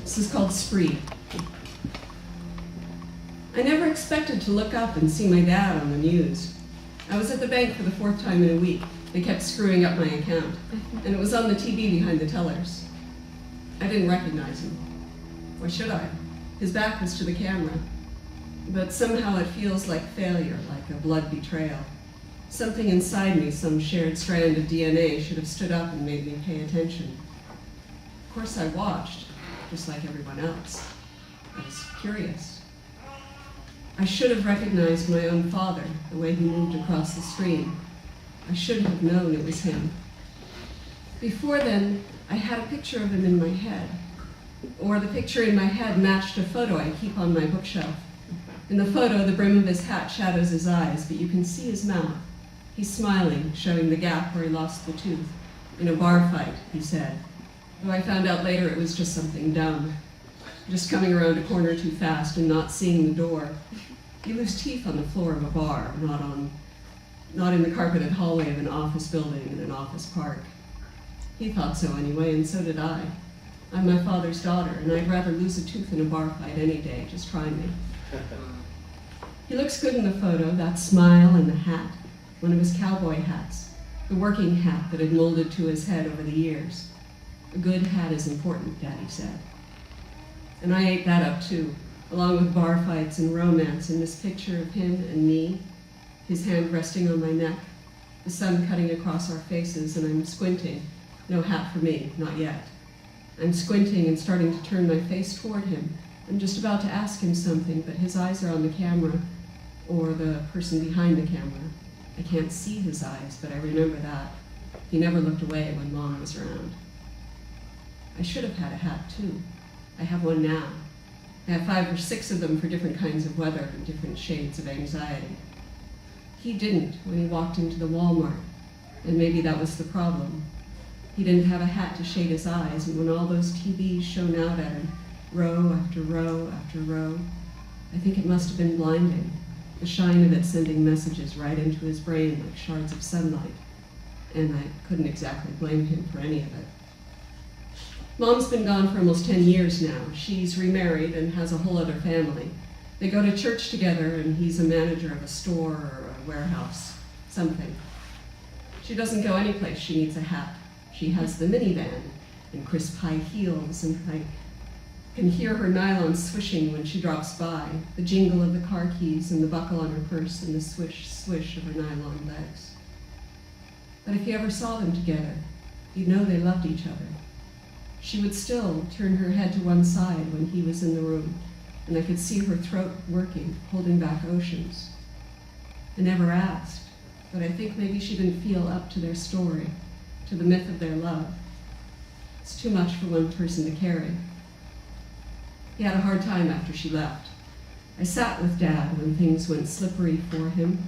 This is called Spree. I never expected to look up and see my dad on the news. I was at the bank for the 4th time in a week. They kept screwing up my account, and it was on the TV behind the tellers. I didn't recognize him. Why should I? His back was to the camera. But somehow it feels like failure, like a blood betrayal. Something inside me, some shared strand of DNA, should have stood up and made me pay attention. Of course I watched, just like everyone else. I was curious. I should have recognized my own father, the way he moved across the stream. I should have known it was him. Before then, I had a picture of him in my head, or the picture in my head matched a photo I keep on my bookshelf. In the photo, the brim of his hat shadows his eyes, but you can see his mouth. He's smiling, showing the gap where he lost the tooth. In a bar fight, he said. Though I found out later it was just something dumb. Just coming around a corner too fast and not seeing the door. You lose teeth on the floor of a bar, not in the carpeted hallway of an office building in an office park. He thought so anyway, and so did I. I'm my father's daughter, and I'd rather lose a tooth in a bar fight any day. Just try me. He looks good in the photo, that smile and the hat, one of his cowboy hats, the working hat that had molded to his head over the years. A good hat is important, Daddy said. And I ate that up too, along with bar fights and romance and this picture of him and me, his hand resting on my neck, the sun cutting across our faces, and I'm squinting. No hat for me, not yet. I'm squinting and starting to turn my face toward him. I'm just about to ask him something, but his eyes are on the camera, or the person behind the camera. I can't see his eyes, but I remember that. He never looked away when Mom was around. I should have had a hat too. I have one now. I have 5 or 6 of them for different kinds of weather and different shades of anxiety. He didn't when he walked into the Walmart, and maybe that was the problem. He didn't have a hat to shade his eyes, and when all those TVs shone out at him, row after row after row, I think it must have been blinding, the shine of it sending messages right into his brain like shards of sunlight, and I couldn't exactly blame him for any of it. Mom's been gone for almost 10 years now. She's remarried and has a whole other family. They go to church together, and he's a manager of a store or a warehouse, something. She doesn't go anyplace she needs a hat. She has the minivan and crisp high heels, and I can hear her nylon swishing when she drops by, the jingle of the car keys and the buckle on her purse and the swish, swish of her nylon legs. But if you ever saw them together, you'd know they loved each other. She would still turn her head to one side when he was in the room, and I could see her throat working, holding back oceans. I never asked, but I think maybe she didn't feel up to their story, to the myth of their love. It's too much for one person to carry. He had a hard time after she left. I sat with Dad when things went slippery for him,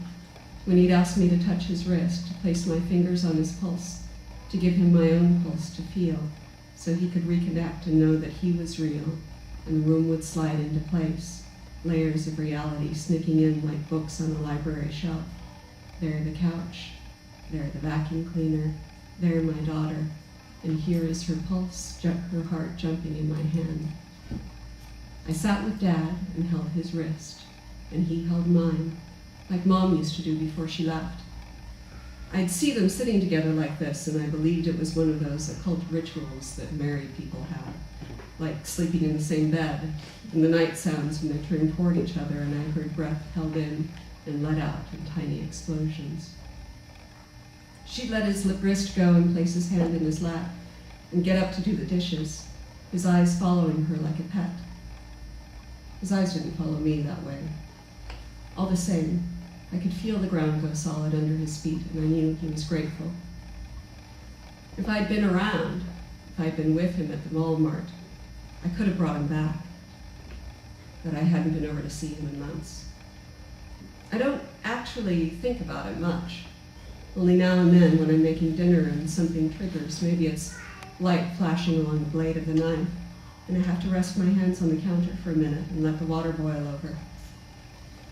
when he'd asked me to touch his wrist, to place my fingers on his pulse, to give him my own pulse to feel, so he could reconnect and know that he was real, and the room would slide into place, layers of reality sneaking in like books on a library shelf. There the couch, there the vacuum cleaner, there my daughter, and here is her pulse, her heart jumping in my hand. I sat with Dad and held his wrist, and he held mine, like Mom used to do before she left. I'd see them sitting together like this, and I believed it was one of those occult rituals that married people have, like sleeping in the same bed, and the night sounds when they turned toward each other, and I heard breath held in and let out in tiny explosions. She'd let his wrist go and place his hand in his lap, and get up to do the dishes, his eyes following her like a pet. His eyes didn't follow me that way. All the same, I could feel the ground go solid under his feet, and I knew he was grateful. If I'd been around, if I'd been with him at the Walmart, I could have brought him back, but I hadn't been over to see him in months. I don't actually think about it much. Only now and then when I'm making dinner and something triggers, maybe it's light flashing along the blade of the knife, and I have to rest my hands on the counter for a minute and let the water boil over.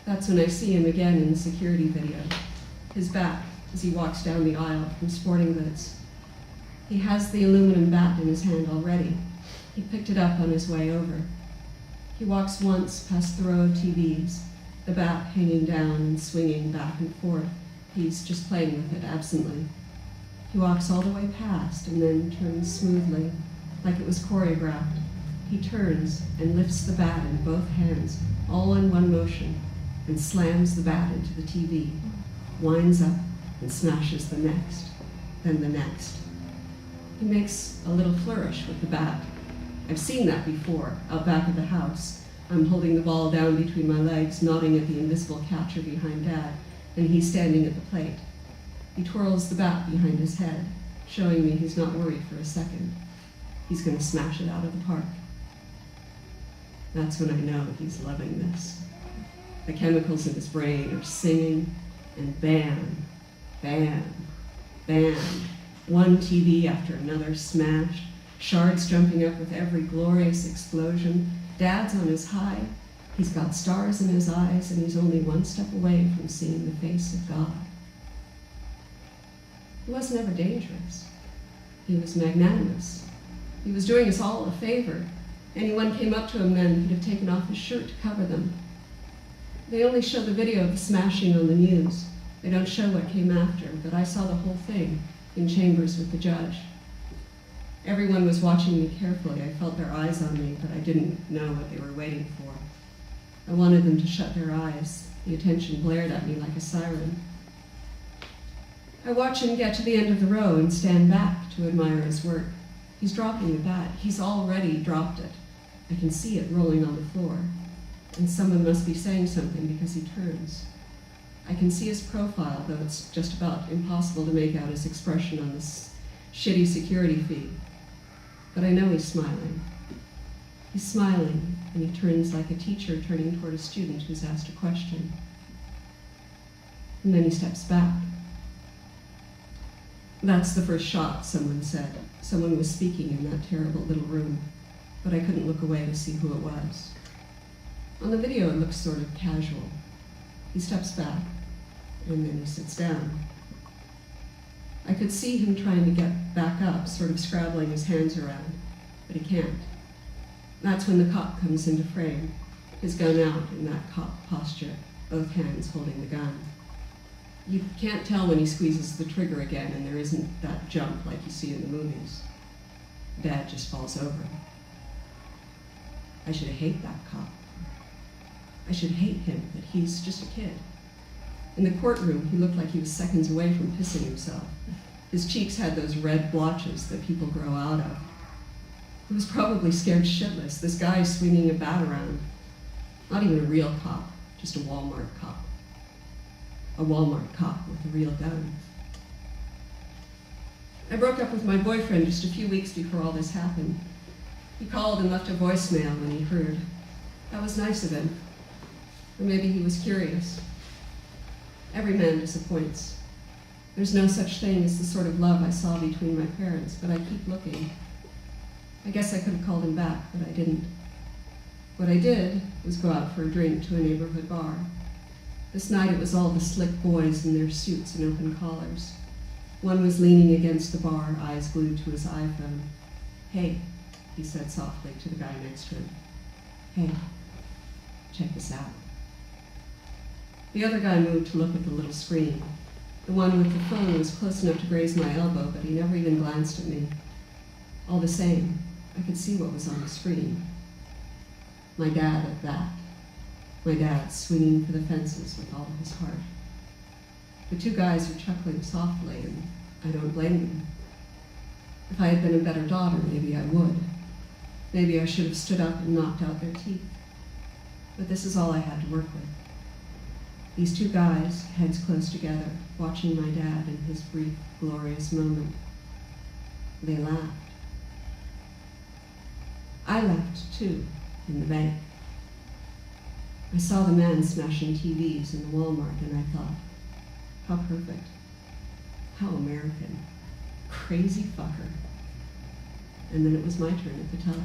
That's when I see him again in the security video, his back as he walks down the aisle from sporting goods. He has the aluminum bat in his hand already. He picked it up on his way over. He walks once past the row of TVs, the bat hanging down and swinging back and forth. He's just playing with it absently. He walks all the way past and then turns smoothly, like it was choreographed. He turns and lifts the bat in both hands, all in one motion, and slams the bat into the TV, winds up and smashes the next, then the next. He makes a little flourish with the bat. I've seen that before, out back of the house. I'm holding the ball down between my legs, nodding at the invisible catcher behind Dad, and he's standing at the plate. He twirls the bat behind his head, showing me he's not worried for a second. He's going to smash it out of the park. That's when I know he's loving this. The chemicals in his brain are singing, and bam, bam, bam. One TV after another smashed, shards jumping up with every glorious explosion. Dad's on his high. He's got stars in his eyes, and he's only one step away from seeing the face of God. He wasn't ever dangerous. He was magnanimous. He was doing us all a favor. Anyone came up to him then, he'd have taken off his shirt to cover them. They only show the video of the smashing on the news. They don't show what came after, but I saw the whole thing in chambers with the judge. Everyone was watching me carefully. I felt their eyes on me, but I didn't know what they were waiting for. I wanted them to shut their eyes. The attention blared at me like a siren. I watch him get to the end of the row and stand back to admire his work. He's dropping the bat. He's already dropped it. I can see it rolling on the floor. And someone must be saying something because he turns. I can see his profile, though it's just about impossible to make out his expression on this shitty security feed. But I know he's smiling. He's smiling, and he turns like a teacher turning toward a student who's asked a question. And then he steps back. That's the first shot, someone said. Someone was speaking in that terrible little room, but I couldn't look away to see who it was. On the video, it looks sort of casual. He steps back, and then he sits down. I could see him trying to get back up, sort of scrabbling his hands around, but he can't. That's when the cop comes into frame, his gun out in that cop posture, both hands holding the gun. You can't tell when he squeezes the trigger again, and there isn't that jump like you see in the movies. Dad just falls over. I should hate that cop. I should hate him, that he's just a kid. In the courtroom, he looked like he was seconds away from pissing himself. His cheeks had those red blotches that people grow out of. He was probably scared shitless. This guy swinging a bat around. Not even a real cop, just a Walmart cop. A Walmart cop with a real gun. I broke up with my boyfriend just a few weeks before all this happened. He called and left a voicemail when he heard. That was nice of him. Or maybe he was curious. Every man disappoints. There's no such thing as the sort of love I saw between my parents, but I keep looking. I guess I could have called him back, but I didn't. What I did was go out for a drink to a neighborhood bar. This night it was all the slick boys in their suits and open collars. One was leaning against the bar, eyes glued to his iPhone. "Hey," he said softly to the guy next to him. "Hey, check this out." The other guy moved to look at the little screen. The one with the phone was close enough to graze my elbow, but he never even glanced at me. All the same, I could see what was on the screen. My dad at that. My dad swinging for the fences with all of his heart. The two guys were chuckling softly, and I don't blame them. If I had been a better daughter, maybe I would. Maybe I should have stood up and knocked out their teeth. But this is all I had to work with. These two guys, heads close together, watching my dad in his brief, glorious moment. They laughed. I laughed, too, in the bank. I saw the man smashing TVs in the Walmart, and I thought, how perfect. How American. Crazy fucker. And then it was my turn at the teller.